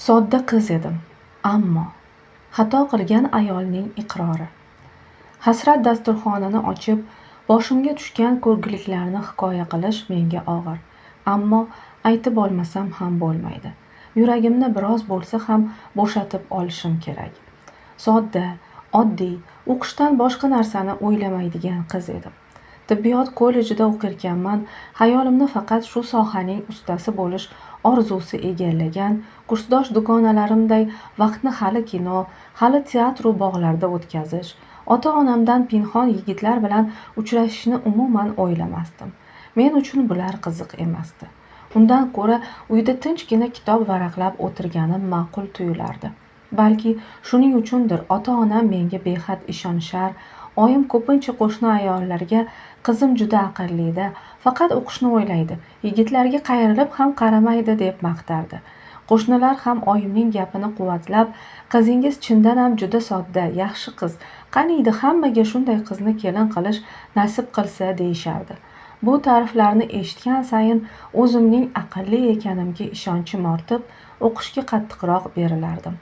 Sodda qiz edim, ammo xato qilgan ayolning iqrori. Hasrat dasturxonini ochib, boshimga tushgan ko'rgiliklarni hikoya qilish menga og'ir, ammo aytib olmasam ham bo'lmaydi. Yuragimni biroz bo'lsa ham bo'shatib olishim kerak. Sodda, oddiy, o'qishdan boshqa narsani o'ylamaydigan qiz edim. Tibbiyot kollejida o'qirkanman, xayolimni faqat shu sohaning ustasi bo'lish orzusi egallagan, kursdosh dugonalarimday vaqtni hali kino, hali teatru bog'larda o'tkazish, ota-onamdan pinhon yigitlar bilan uchrashishni umuman o'ylamasdim. Men uchun bular qiziq emasdi. Undan ko'ra uyda tinchgina kitob varaqlab o'tirganim ma'qul tuyulardi. Balki shuning uchundir ota-onam menga behad ishonishar, oyim ko'pincha qo'shni ayollarga qizim juda aqllida, faqat o'qishni o'ylaydi, yigitlarga qayrilib ham qaramaydi deb maqtardi. Qo'shnilar ham oyimning gapini quvvatlab, qizingiz chindan ham juda sodda, yaxshi qiz, qaniydi hammaga shunday qizni kelin qilish nasib qilsa deyishardi. Bu ta'riflarni eshitgan sayin o'zimning aqlli ekanimga ishonchim ortib, o'qishga qattiqroq berilardim.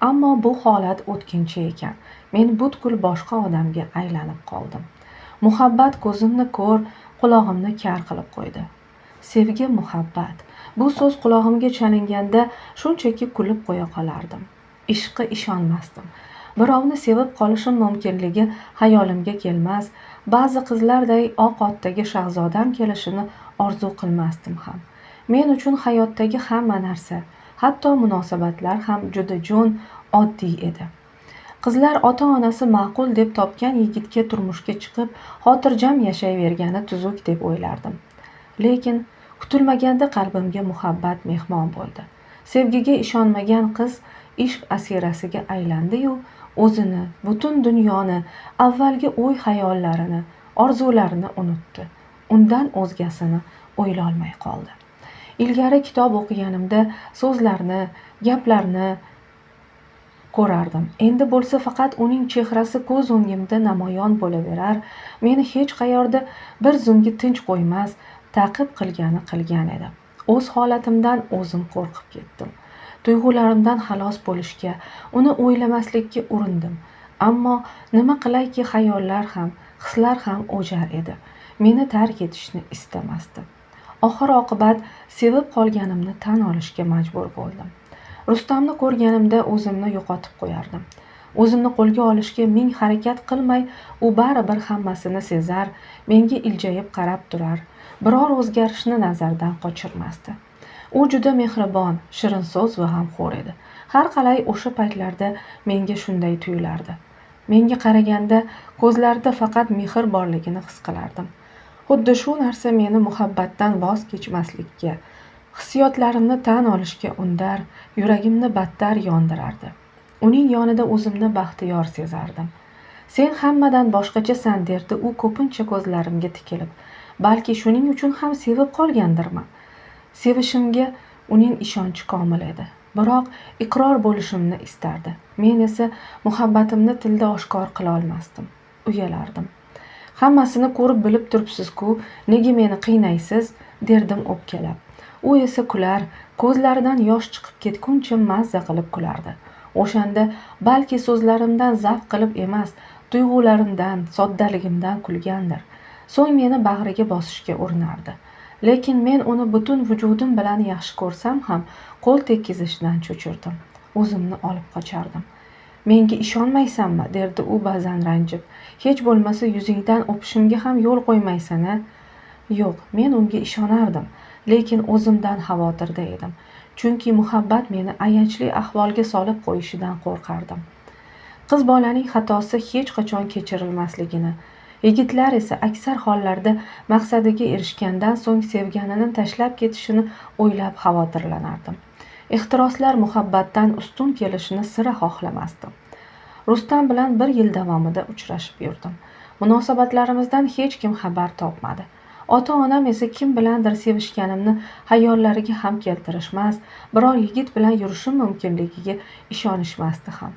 Ammo bu holat o'tkinchi ekan. Men butkul boshqa odamga aylanib qoldim. Muhabbat ko'zimni ko'r, qulog'imni kar qilib qo'ydi. Sevgi, muhabbat. Bu so'z qulog'imga chalinganda shunchaki kulib qo'ya qolardim. Ishqqa ishonmasdim. Birovni sevib qolishim mumkinligi hayolimga kelmas, ba'zi qizlarday oq otdagi shahzodam kelishini orzu qilmasdim ham. Men uchun hayotdagi hamma narsa, hatto munosabatlar ham juda jo'n, oddiy edi. Qizlar ota-onasi ma'qul deb topgan yigitga turmushga chiqib, xotirjam yashayvergani tuzuk deb o'ylardim. Lekin kutilmaganda qalbimga muhabbat mehmon bo'ldi. Sevgiga ishonmagan qiz ishq asirasiga aylandi-yu, o'zini, butun dunyoni, avvalgi o'y-hayollarini, orzularini unutdi. Undan o'zgasini o'ylolmay qoldi. Ilgari kitob o'qiganimda so'zlarni, gaplarni ko'rardim. Endi bo'lsa faqat uning chehrasi ko'z o'ngimda namoyon bo'laverar, meni hech qayerda bir zumga tinch qo'ymas, ta'qib qilgani qilgan edi. O'z holatimdan o'zim qo'rqib ketdim. Tuyg'ularimdan xalos bo'lishga, uni o'ylamaslikka urindim. Ammo nima qilayki, xayollar ham, hislar ham o'jar edi. Meni tark etishni istamasdi. Oxir-oqibat sevib qolganimni tan olishga majbur bo'ldim. Rustamni ko'rganimda o'zimni yo'qotib qo'yardim. O'zimni qo'lga olishga ming harakat qilmay, u baribir hammasini sezar, menga iljayib qarab turar, biror o'zgarishni nazardan qochirmasdi. U juda mehribon, shirin so'z va g'amxo'r edi. Har qalay o'sha paytlarda menga shunday tuyulardi. Menga qaraganda ko'zlarida faqat mehr borligini his qilardim. Xuddi shu narsa meni muhabbatdan voz kechmaslikka, hissiyotlarimni tan olishga undar, yuragimni battar yondirardi. Uning yonida o'zimni baxtiyor sezardim. Sen hammadan boshqachasan derdi u ko'pincha ko'zlarimga tikilib. Balki shuning uchun ham sevib qolgandirman. Sevishimga uning ishonchi komil edi. Biroq iqror bo'lishimni istardi. Men esa muhabbatimni tilda oshkor qila olmasdim. Uyalardim. Hammasini ko'rib bilib turibsiz-ku, nega meni qiynaysiz, derdim o'pkalab. U esa kular, ko'zlaridan yosh chiqib ketguncha mazza qilib kulardi. O'shanda balki so'zlarimdan zavq qilib emas, tuyg'ularimdan, soddaligimdan kulgandir. So'ng meni bag'riga bosishga urinardi. Lekin men uni butun vujudim bilan yaxshi ko'rsam ham qo'l tekkizishdan cho'chirdim. O'zimni olib qochardim. Menga ishonmaysanmi, derdi u ba'zan ranjib. Hech bo'lmasa yuzingdan o'pishimga ham yo'l qo'ymaysan-a? Yo'q, men unga ishonardim. Lekin o'zimdan xavotirda edim. Chunki muhabbat meni ayanchli ahvolga solib qo'yishidan qo'rqardim. Qiz bolaning xatosi hech qachon kechirilmasligini, yigitlar esa aksar hollarda maqsadiga erishgandan so'ng sevganini tashlab ketishini o'ylab xavotirlanardim. Ehtiroslar muhabbatdan ustun kelishini sira xohlamasdim. Rustam bilan 1 yil davomida uchrashib yurdim. Munosabatlarimizdan hech kim xabar topmadi. Ota-onam esa kim bilandir sevishganimni hayollariga ham keltirishmas, biror yigit bilan yurishim mumkinligiga ishonishmasdi ham.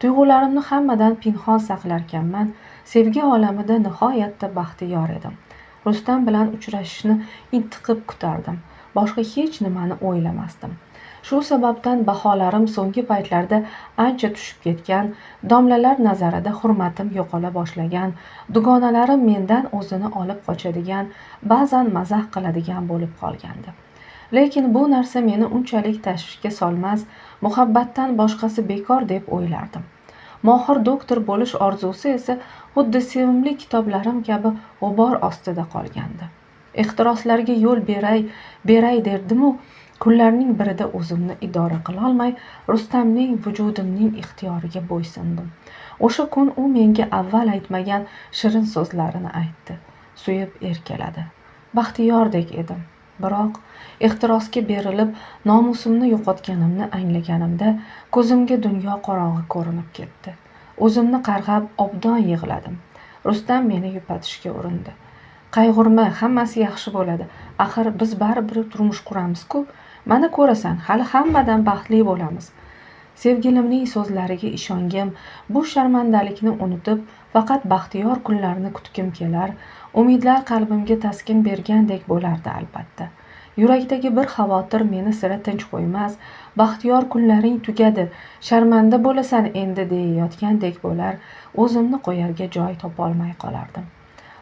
Tuyg'ularimni hammadan pinhon saqlarkanman, sevgi olamida nihoyatda baxtiyor edim. Rustam bilan uchrashishni intiqib kutardim. boshqa hech nimani o'ylamasdim. Shu sababdan baholarim so'nggi paytlarda ancha tushib ketgan, domlalar nazarida hurmatim yo'qola boshlagan, dugonalarim mendan o'zini olib qochadigan, ba'zan mazax qiladigan bo'lib qolgandi. Lekin bu narsa meni unchalik tashvishga solmas, muhabbatdan boshqasi bekor deb o'ylardim. Mohir doktor bo'lish orzusi esa xuddi sevimli kitoblarim kabi g'ubor ostida qolgandi. Ehtiroslarga yo'l beray derdimu, kunlarning birida o'zimni idora qilolmay Rustamning vujudimning ixtiyoriga bo'ysundim. O'sha kun u menga avval aytmagan shirin so'zlarini aytdi, suyib erkaladi. Baxtiyordek edim. Biroq ehtirosga berilib nomusimni yo'qotganimni anglaganimda ko'zimga dunyo qorong'i ko'rinib ketdi. O'zimni qarg'ab obdon yig'ladim. Rustam meni yupatishga urindi. Qayg'urma, hammasi yaxshi bo'ladi. Axir biz baribir turmush quramiz-ku. Mana ko'rasan, hali hammadan baxtli bo'lamiz. Sevgilimning so'zlariga ishongim, bu sharmandalikni unutib, faqat baxtiyor kunlarni kutgim kelar. Umidlar qalbimga taskin bergandek bo'lardi albatta. Yurakdagi bir xavotir meni sira tinch qo'ymas. Baxtiyor kunlaring tugadi, sharmanda bo'lasan endi deyayotgandek bo'lar, o'zimni qo'yarga joy topolmay qolardim.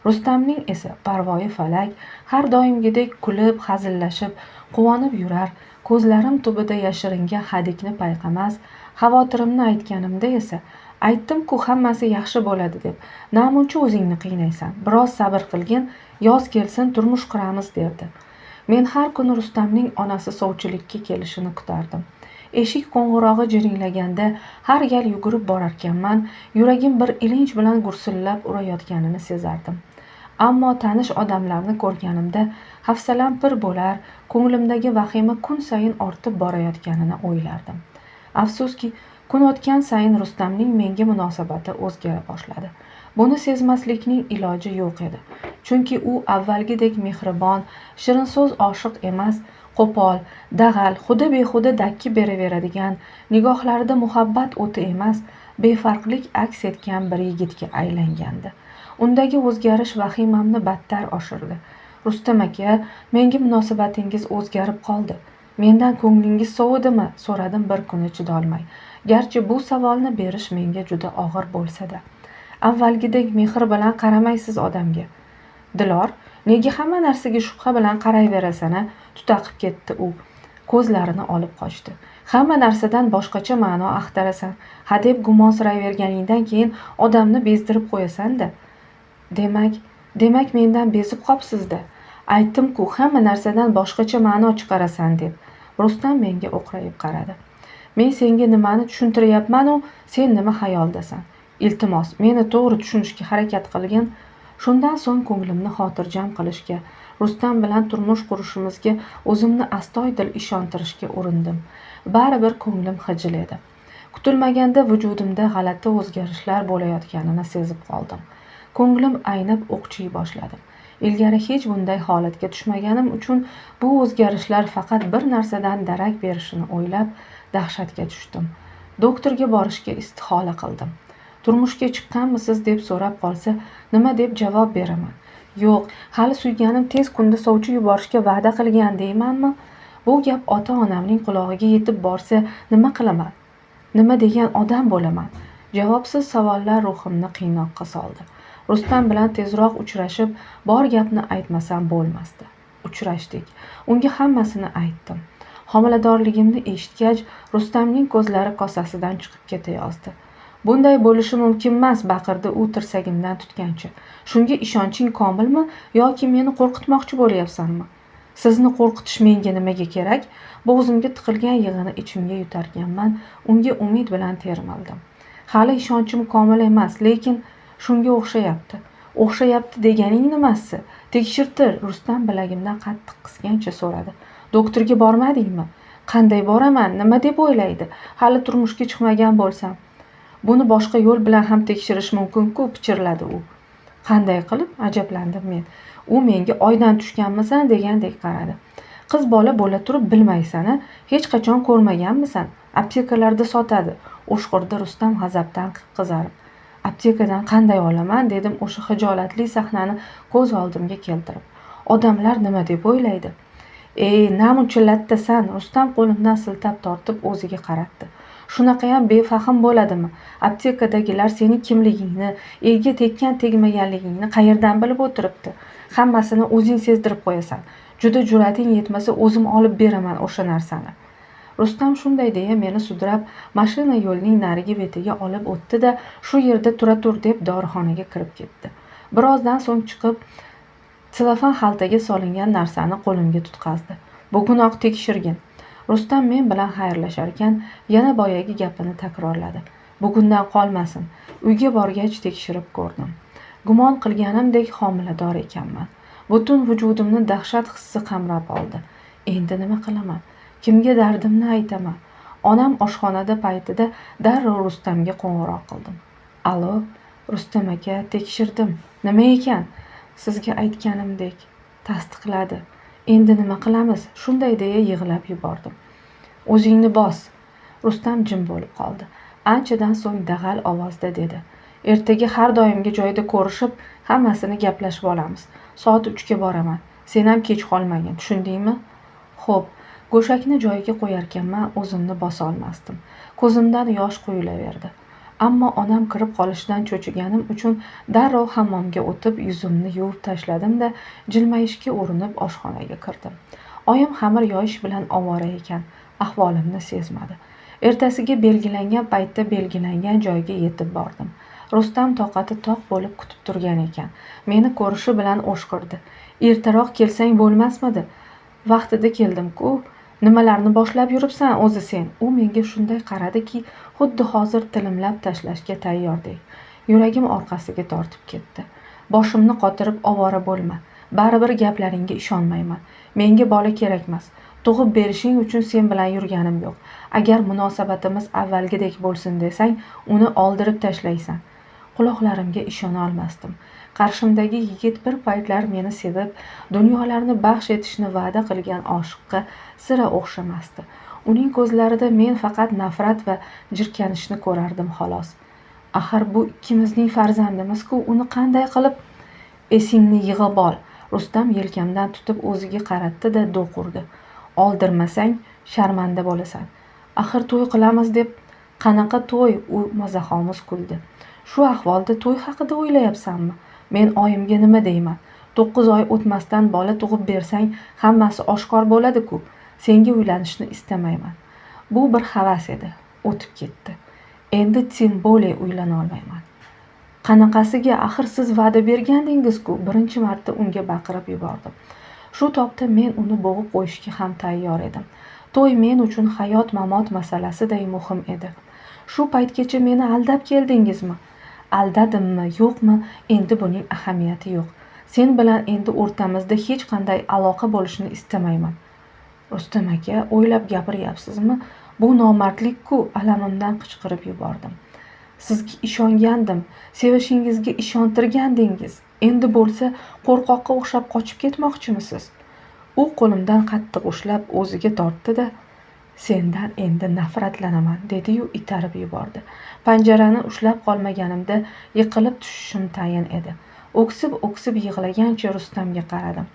Rustamning esa parvoyi falak, har doimgidek kulib, hazillashib, quvonib yurar, ko'zlarim tubida yashiringan hadikni payqamas. Xavotirimni aytganimda esa, aytdim-ku hammasi yaxshi bo'ladi deb, namuncha o'zingni qiynaysan, biroz sabr qilgin, yoz kelsin turmush quramiz derdi. Men har kuni Rustamning onasi sovchilikka kelishini kutardim. Eshik qo'ng'irog'i jiringlaganda har gal yugurib borarkanman, yuragim bir ilinj bilan gursillab urayotganini sezardim. Ammo tanish odamlarni ko'rganimda hafsalam pir bo'lar, ko'nglimdagi vahima kun sayin ortib borayotganini o'ylardim. Afsuski, kun o'tgan sayin Rustamning menga munosabati o'zgara boshladi. Buni sezmaslikning iloji yo'q edi. Chunki u avvalgidek mehribon, shirin so'z oshiq emas, qo'pol, dag'al, xuda-behuda dakki beraveradigan, nigohlarida muhabbat o'ti emas, befarqlik aks etgan bir yigitga aylangandi. Undagi o'zgarish vahimamni battar oshirdi. Rustam aka, menga munosabatingiz o'zgarib qoldi. Mendan ko'nglingiz sovudimi? So'radim bir kuni chidolmay. Garchi bu savolni berish menga juda og'ir bo'lsa-da. Avvalgidek mehr bilan qaramaysiz odamga. Dilor, nega hamma narsaga shubha bilan qarayverasan-a? Tutaqib ketdi u. Ko'zlarini olib qochdi. Hamma narsadan boshqacha ma'no axtarasan. Hadeb gumonsirayverganingdan keyin odamni bezdirib qo'yasan-da. Demak mendan bezib qopsiz-da. Aytdim-ku, hamma narsadan boshqacha ma'no chiqarasan deb. Rustam menga o'qrayib qaradi. Men senga nimani tushuntiryapman-u, sen nima xayoldasan? Iltimos, meni to'g'ri tushunishga harakat qilgin. Shundan so'ng ko'nglimni xotirjam qilishga, Rustam bilan turmush qurishimizga o'zimni astoydil ishontirishga urindim. Baribir ko'nglim xijil edi. Kutilmaganda vujudimda g'alati o'zgarishlar bo'layotganini sezib qoldim. Ko'nglim aynib o'qchiy boshladim. Ilgari hech bunday holatga tushmaganim uchun bu o'zgarishlar faqat bir narsadan darak berishini o'ylab dahshatga tushdim. Doktorga borishga istihola qildim. Turmushga chiqqanmisiz deb so'rab qolsa, nima deb javob beraman? Yo'q, hali suyganim tez kunda sovchi yuborishga va'da qilgan deymanmi? Bu gap ota-onamning qulog'iga yetib borsa, nima qilaman? Nima degan odam bo'laman? Javobsiz savollar ruhimni qiynoqqa soldi. Rustam bilan tezroq uchrashib, bor gapni aytmasam bo'lmasdi. Uchrashdik. Unga hammasini aytdim. Homiladorligimni eshitgach, Rustamning ko'zlari kosasidan chiqib ketayozdi. Bunday bo'lishi mumkin emas, baqirdi u tirsagimdan tutgancha. Shunga ishonching komilmi yoki meni qo'rqitmoqchi bo'lyapsanmi? Sizni qo'rqitish menga nimaga kerak? Bo'g'zimga tiqilgan yig'ini ichimga yutarganman, unga umid bilan termildim. Hali ishonchim komil emas, lekin shunga o'xshayapti. O'xshayapti deganing nimasi? Tekshirtir, Rustam bilagimdan qattiq qisgancha so'radi. Doktorga bormadingmi? Qanday boraman? Nima deb o'ylaydi? Hali turmushga chiqmagan bo'lsam. Buni boshqa yo'l bilan ham tekshirish mumkin-ku, pichirladi u. Qanday qilib? Ajablandim men. U menga oydan tushganmisan degandek qaradi. Qiz bola bo'la turib bilmaysan-a? Hech qachon ko'rmaganmisan? Aptekalarda sotadi. O'shqirdi Rustam g'azabdan qip-qizarib. Aptekadan qanday olaman dedim o'sha hijolatli sahnani ko'z oldimga keltirib. Odamlar nima deb o'ylaydi? namuncha lattasan? Rustam qo'limdan siltab tortib o'ziga qaratdi. Shunaqayam befahm bo'ladimi? Aptekadagilar sening kimligingni, elga tekkan tegmaganligingni qayerdan bilib o'tiribdi? Hammasini o'zing sezdirib qo'yasan. Juda jur'ating yetmasa o'zim olib beraman o'sha narsani. Rustam shunday deya meni sudrab mashina yo'lning narigi betiga olib o'tdi-da, shu yerda tura tur deb dorixonaga kirib ketdi. Birozdan so'ng chiqib, selofan xaltaga solingan narsani qo'limga tutqazdi. Bugunoq tekshirgin. Rustam men bilan xayrlasharkan yana boyagi gapini takrorladi. Bugundan qolmasin. Uyga borgach tekshirib ko'rdim. Gumon qilganimdek homilador ekanman. Butun vujudimni dahshat hissi qamrab oldi. Endi nima qilaman? Kimga dardimni aytaman? Onam oshxonada paytida darrov Rustamga qo'ng'iroq qildim. Alo, Rustam aka, tekshirdim. Nima ekan? Sizga aytganimdek tasdiqladi. Endi nima qilamiz? Shunday deya yig'lab yubordim. O'zingni bos. Rustam jim bo'lib qoldi. Anchadan so'ng dag'al ovozda dedi. Ertaga har doimgi joyda ko'rishib, hammasini gaplashib olamiz. Soat 3ga boraman. Sen ham kech qolmagin, tushundingmi? Xo'p, go'shakni joyiga qo'yarkanman o'zimni bosa olmasdim. Ko'zimdan yosh quyilaverdi. Ammo onam kirib qolishidan cho'chiganim uchun darrov hammomga o'tib yuzimni yuvib tashladim-da, jilmayishga urinib oshxonaga kirdim. Oyim xamir yoyish bilan ovora ekan, ahvolimni sezmadi. Ertasiga belgilangan paytda belgilangan joyga yetib bordim. Rustam toqati toq bo'lib kutib turgan ekan. Meni ko'rishi bilan o'shqirdi. Ertaroq kelsang bo'lmasmidi? Vaqtida keldim-ku. Nimalarni boshlab yuribsan o'zi sen? U menga shunday qaradiki, xuddi hozir tilimlab tashlashga tayyorday. Yuragim orqasiga tortib ketdi. Boshimni qotirib ovora bo'lma. Baribir gaplaringga ishonmayman. Menga bola kerakmas. Tug'ib berishing uchun sen bilan yurganim yo'q. Agar munosabatimiz avvalgidek bo'lsin desang, uni oldirib tashlaysan. Quloqlarimga ishona olmasdim. Qarshimdagi yigit bir paytlar meni sevib, dunyolarni baxsh etishni va'da qilgan oshiqqa sira o'xshamasdi. Uning ko'zlarida men faqat nafrat va jirkanishni ko'rardim xolos. Axir bu ikkimizning farzandimiz-ku, uni qanday qilib esingni yig'ib ol. Rustam yelkamdan tutib o'ziga qaratdi-da do'q urdi. Oldirmasang sharmanda bo'lasan. Axir to'y qilamiz deb. Qanaqa to'y? U mazaxomiz kuldi. Shu ahvolda to'y haqida o'ylayapsanmi? Men oyimga nima deyman? 9 oy o'tmasdan bola tug'ib bersang, hammasi oshkor bo'ladi-ku. Senga uylanishni istamayman. Bu bir havas edi, o'tib ketdi. Endi tim bo'lay uylana olmayman. Qanaqasiga? Axir siz va'da bergandingiz-ku. Birinchi marta unga baqirib yubordim. Shu topda men uni bo'g'ib qo'yishga ham tayyor edim. To'y men uchun hayot-mamot masalasiday muhim edi. Shu paytgacha meni aldab keldingizmi? Aldadimmi, yo'qmi? Endi buning ahamiyati yo'q. Sen bilan endi o'rtamizda hech qanday aloqa bo'lishini istamayman. Rustam aka, o'ylab gapiryapsizmi? Bu nomardlik-ku, alamimdan qichqirib yubordim. Sizga ishongandim, sevishingizga ishontirgandingiz. Endi bo'lsa qo'rqoqqa o'xshab qochib ketmoqchimisiz? U qo'limdan qattiq ushlab o'ziga tortdi-da, sendan endi nafratlanaman, dedi-yu itarib yubordi. Panjarani ushlab qolmaganimda yiqilib tushishim tayin edi. O'ksib yig'lagancha Rustamga qaradim.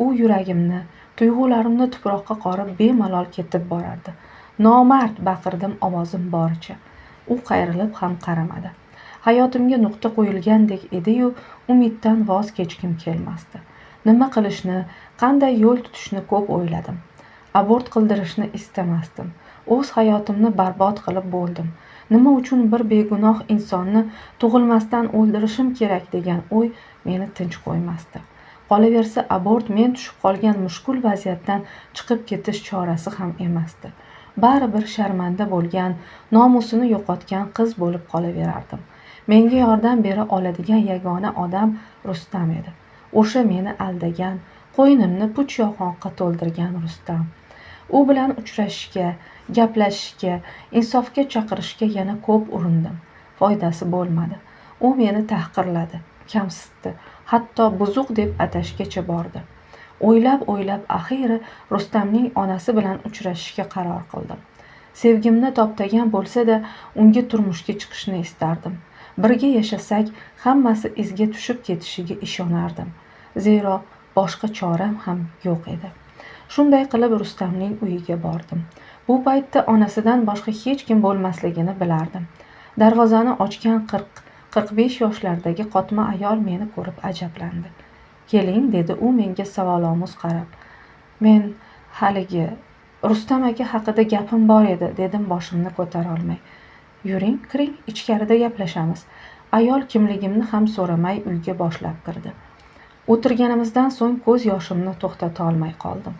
U yuragimni, tuyg'ularimni tuproqqa qorib bemalol ketib borardi. Nomard, baqirdim ovozim boricha. U qayrilib ham qaramadi. Hayotimga nuqta qo'yilgandek edi-yu, umiddan voz kechgim kelmasdi. Nima qilishni, qanday yo'l tutishni ko'p o'yladim. Abort qildirishni istamasdim. O'z hayotimni barbod qilib bo'ldim. Nima uchun bir begunoh insonni tug'ilmasdan o'ldirishim kerak degan o'y meni tinch qo'ymasdi. Qolaversa, abort men tushib qolgan mushkul vaziyatdan chiqib ketish chorasi ham emasdi. Baribir sharmanda bo'lgan, nomusini yo'qotgan qiz bo'lib qolaverardim. Menga yordam bera oladigan yagona odam Rustam edi. O'sha meni aldagan, qo'ynimni puch yolg'onga to'ldirgan Rustam. U bilan uchrashishga, gaplashishga, insofga chaqirishga yana ko'p urindim. Foydasi bo'lmadi. U meni tahqirladi, kamsitdi, hatto buzuq deb atashgacha bordi. O'ylab axiyri Rustamning onasi bilan uchrashishga qaror qildim. Sevgimni toptagan bo'lsa-da, unga turmushga chiqishni istardim. Birga yashasak, hammasi izga tushib ketishiga ishonardim. Zero boshqa choram ham yo'q edi. Shunday qilib Rustamning uyiga bordim. Bu paytda onasidan boshqa hech kim bo'lmasligini bilardim. Darvozani ochgan 40-45 yoshlardagi qotma ayol meni ko'rib ajablandi. "Keling", dedi u menga savolomuz qarab. Men haligi Rustam aka haqida gapim bor edi, dedim boshimni ko'tara olmay. "Yuring, kiring, ichkarida gaplashamiz." Ayol kimligimni ham so'ramay uyga boshlab kirdi. O'tirganimizdan so'ng ko'z yoshimni to'xtata olmay qoldim.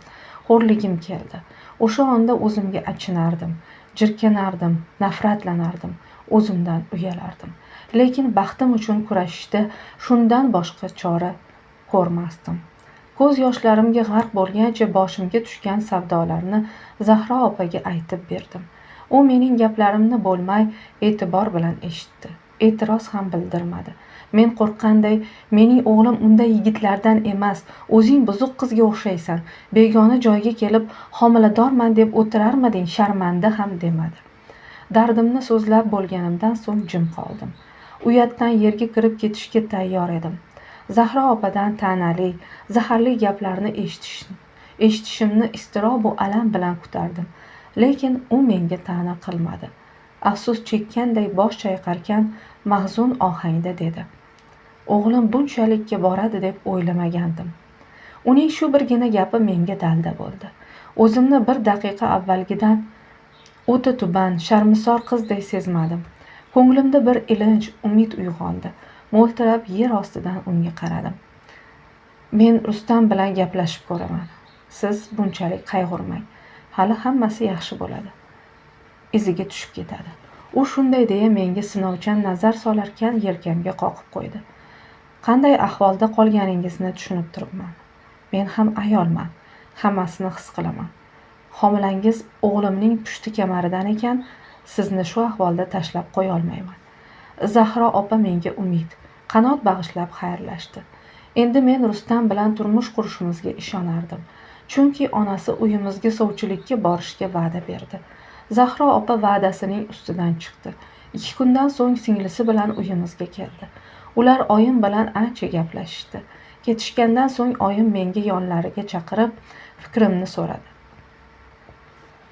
Xo'rligim keldi. O'sha onda o'zimga achinardim, jirkanardim, nafratlanardim, o'zimdan uyalardim. Lekin baxtim uchun kurashishda shundan boshqa chora ko'rmasdim. Ko'z yoshlarimga g'arq bo'lgancha boshimga tushgan savdolarni Zahro opaga aytib berdim. U mening gaplarimni bo'lmay e'tibor bilan eshitdi. E'tiroz ham bildirmadi. Men qo'rqqanday, "Mening o'g'lim unday yigitlardan emas, o'zing buzuq qizga o'xshaysan, begona joyga kelib homiladorman deb o'tirarmiding, sharmanda ham", demadi. Dardimni so'zlab bo'lganimdan so'ng jim qoldim. Uyatdan yerga kirib ketishga tayyor edim. Zahro opadan ta'nali, zaharli gaplarni eshitishimni iztirob va alam bilan kutardim. Lekin u menga ta'na qilmadi. Afsus chekkanday bosh chayqarkan mahzun ohangda dedi: "O'g'lim bunchalikka boradi deb o'ylamagandim." Uning shu birgina gapi menga dalda bo'ldi. O'zimni bir daqiqa avvalgidan o'ta tuban, sharmisor qizday sezmadim. Ko'nglimda bir ilinj, umid uyg'ondi. Mo'ltirab yer ostidan unga qaradim. "Men Rustam bilan gaplashib ko'raman. Siz bunchalik qayg'urmang. Hali hammasi yaxshi bo'ladi. Iziga tushib ketadi." U shunday deya menga sinovchan nazar solarkan yelkamga qoqib qo'ydi. "Qanday ahvolda qolganingizni tushunib turibman. Men ham ayolman. Hammasini his qilaman. Homilangiz o'g'limning pushti kamaridan ekan, sizni shu ahvolda tashlab qo'ya olmayman." Zahro opa menga umid, qanot bag'ishlab xayrlashdi. Endi men Rustam bilan turmush qurishimizga ishonardim. Chunki onasi uyimizga sovchilikka borishga va'da berdi. Zahro opa va'dasining ustidan chiqdi. 2 kundan so'ng singlisi bilan uyimizga keldi. Ular oyim bilan ancha gaplashishdi. Ketishgandan so'ng oyim menga yonlariga chaqirib fikrimni so'radi.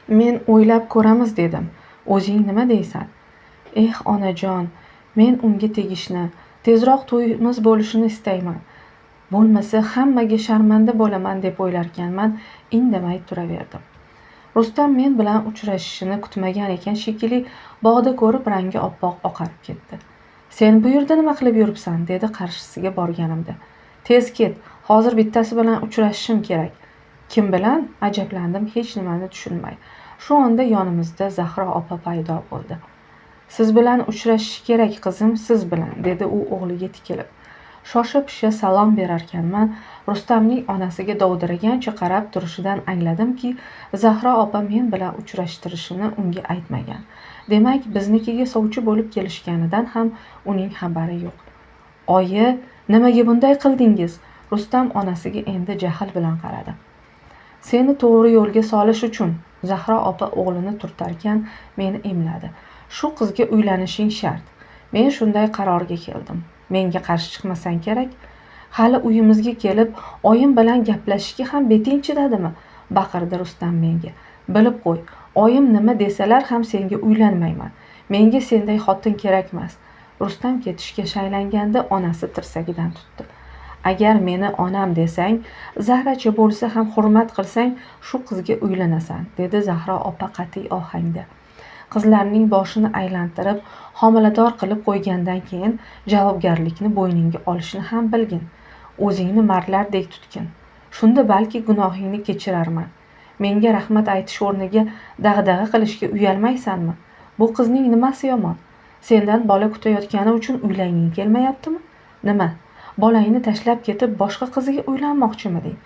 Men "O'ylab ko'ramiz", dedim. "O'zing nima deysan?" Onajon, men unga tegishni, tezroq to'yimiz bo'lishini istayman. Bo'lmasa hammaga sharmanda bo'laman deb o'ylarkanman, indamay turaverdim. Rustam men bilan uchrashishini kutmagan ekan shekilli, bog'da ko'rib rangi oppoq oqarib ketdi. "Sen bu yerda nima qilib yuribsan?" dedi qarshisiga borganimda. "Tez ket, hozir bittasi bilan uchrashishim kerak." "Kim bilan?" ajablandim hech nimani tushunmay. Shu onda yonimizda Zahro opa paydo bo'ldi. "Siz bilan uchrashish kerak qizim, siz bilan", dedi u o'g'liga tikilib. Shosha-pisha salom berarkanman, Rustamning onasiga dovdiragancha qarab turishidan angladimki, Zahro opa men bilan uchrashtirishini unga aytmagan. Demak, biznikiga sovchi bo'lib kelishganidan ham uning xabari yo'q. "Oyi, nimaga bunday qildingiz?" Rustam onasiga endi jahl bilan qaradi. "Seni to'g'ri yo'lga solish uchun", Zahro opa o'g'lini turtarkan meni emladi. "Shu qizga uylanishing shart. Men shunday qarorga keldim. Menga qarshi chiqmasang kerak." "Hali uyimizga kelib oyim bilan gaplashishga ham beting chidadimi?" baqirdi Rustam menga. "Bilib qo'y, oyim nima desalar ham senga uylanmayman. Menga senday xotin kerakmas." Rustam ketishga shaylanganda onasi tirsagidan tutdi. "Agar meni onam desang, zarracha bo'lsa ham hurmat qilsang, shu qizga uylanasan", dedi Zahro opa qat'iy ohangda. "Qizlarning boshini aylantirib, homilador qilib qo'ygandan keyin javobgarlikni bo'yningga olishni ham bilgin. O'zingni mardlardek tutgin. Shunda balki gunohingni kechirarman. Menga rahmat aytish o'rniga dag'dag'a qilishga uyalmaysanmi? Bu qizning nimasi yomon? Sendan bola kutayotgani uchun uylanging kelmayaptimi? Nima? Bolangni tashlab ketib boshqa qizga uylanmoqchimiding?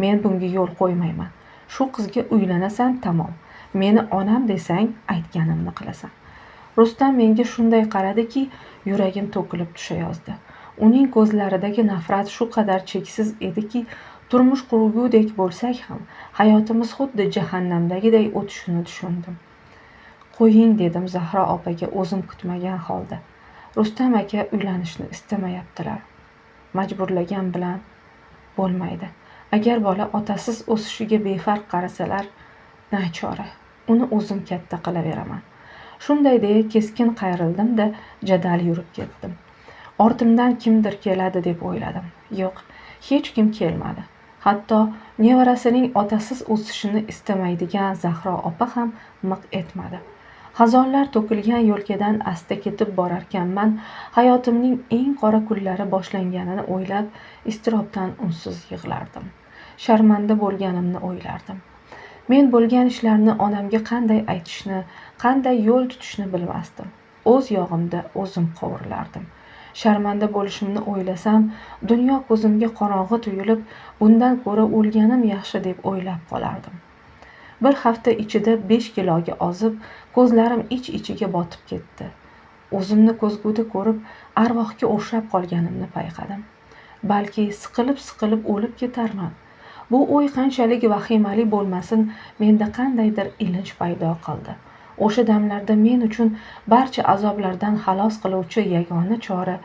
Men bunga yo'l qo'ymayman. Shu qizga uylanasan, tamom. Meni onam desang, aytganimni qilasan." Rustam menga shunday qaradiki, yuragim to'kilib tushayozdi. Uning ko'zlaridagi nafrat shu qadar cheksiz ediki, turmush qurgudek bo'lsak ham hayotimiz xuddi jahannamdagiday o'tishini tushundim. "Qo'ying", dedim Zahro opaga o'zim kutmagan holda. "Rustam aka uylanishni istamayaptilar. Majburlagan bilan bo'lmaydi. Agar bola otasiz o'sishiga befarq qarasalar, nachora, uni o'zim katta qilaveraman. Shunday deya keskin qayrildim-da, jadal yurib ketdim. Ortimdan kimdir keladi deb o'yladim. Yo'q, hech kim kelmadi. Hatto nevarasining otasiz o'sishini istamaydigan Zahro opa ham miq etmadi. Xazonlar to'kilgan yo'lkadan asta ketib borarkanman, hayotimning eng qora kunlari boshlanganini o'ylab, iztirobdan unsiz yig'lardim. Sharmanda bo'lganimni o'ylardim. Men bo'lgan ishlarni onamga qanday aytishni, qanday yo'l tutishni bilmasdim. O'z yog'imda o'zim qovurilardim. Sharmanda bo'lishimni o'ylasam, dunyo ko'zimga qorong'i tuyulib, bundan ko'ra o'lganim yaxshi deb o'ylab qolardim. Bir hafta ichida 5 kiloga ozib, ko'zlarim ich-ichiga botib ketdi. O'zimni ko'zguda ko'rib, arvohga o'xshab qolganimni payqadim. Balki siqilib o'lib ketarman. Bu o'y qanchalik vahimali bo'lmasin, menda qandaydir ilinj paydo qildi. O'sha damlarda men uchun barcha azoblardan xalos qiluvchi yagona chora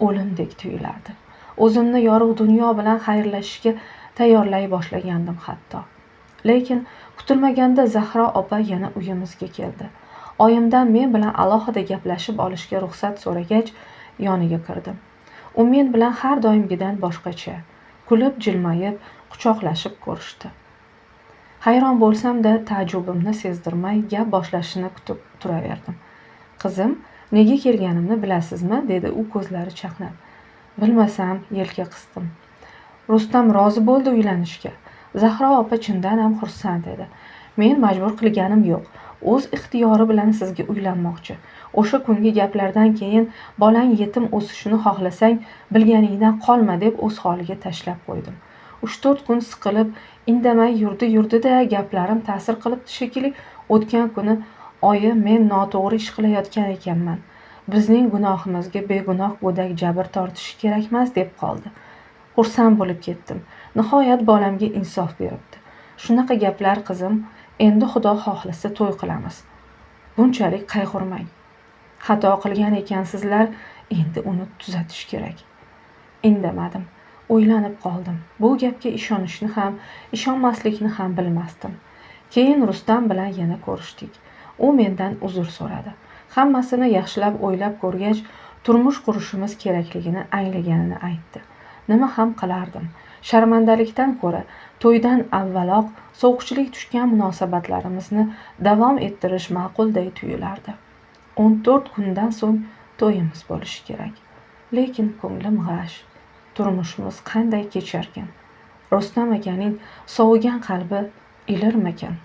o'limdek tuyulardi. O'zimni yorug' dunyo bilan xayrlashishga tayyorlay boshlagandim hatto. Lekin kutilmaganda Zahro opa yana uyimizga keldi. Oyimdan men bilan alohida gaplashib olishga ruxsat so'ragach, yoniga kirdim. U men bilan har doimgidan boshqacha, kulib, jilmayib, quchoqlashib ko'rishdi. Hayron bo'lsam-da, taajjubimni sezdirmay gap boshlashini kutib turaverdim. "Qizim, nega kelganimni bilasizmi?" dedi u ko'zlari chaqnab. "Bilmasam", yelka qisdim. "Rustam rozi bo'ldi uylanishga." Zahro opa chindan ham xursand edi. "Men majbur qilganim yo'q. O'z ixtiyori bilan sizga uylanmoqchi. O'sha kungi gaplardan keyin bolang yetim o'sishini xohlasang, bilganingdan qolma" deb o'z holiga tashlab qo'ydim. 3-4 kun siqilib, indamay yurdi-da, gaplarim ta'sir qilibdi shekilli. O'tgan kuni "Oyi, men noto'g'ri ish qilayotgan ekanman. Bizning gunohimizga begunoh go'dak jabr tortishi kerakmas" deb qoldi. Xursand bo'lib ketdim. Nihoyat bolamga insof beribdi. "Shunaqa gaplar qizim, endi Xudo xohlasa to'y qilamiz. Bunchalik qayg'urmang. Xato qilgan ekansizlar, endi uni tuzatish kerak." Indamadim. O'ylanib qoldim. Bu gapga ishonishni ham, ishonmaslikni ham bilmasdim. Keyin Rustam bilan yana ko'rishdik. U mendan uzr so'radi. Hammasini yaxshilab o'ylab ko'rgach, turmush qurishimiz kerakligini anglaganini aytdi. Nima ham qilardim? Sharmandalikdan ko'ra, to'ydan avvaloq sovuqchilik tushgan munosabatlarimizni davom ettirish ma'qulday tuyulardi. 14 kundan so'ng to'yimiz bo'lishi kerak. Lekin ko'nglim g'ash. Turmushimiz qanday kecharkan? Rustam akaning sovigan qalbi ilirmikan?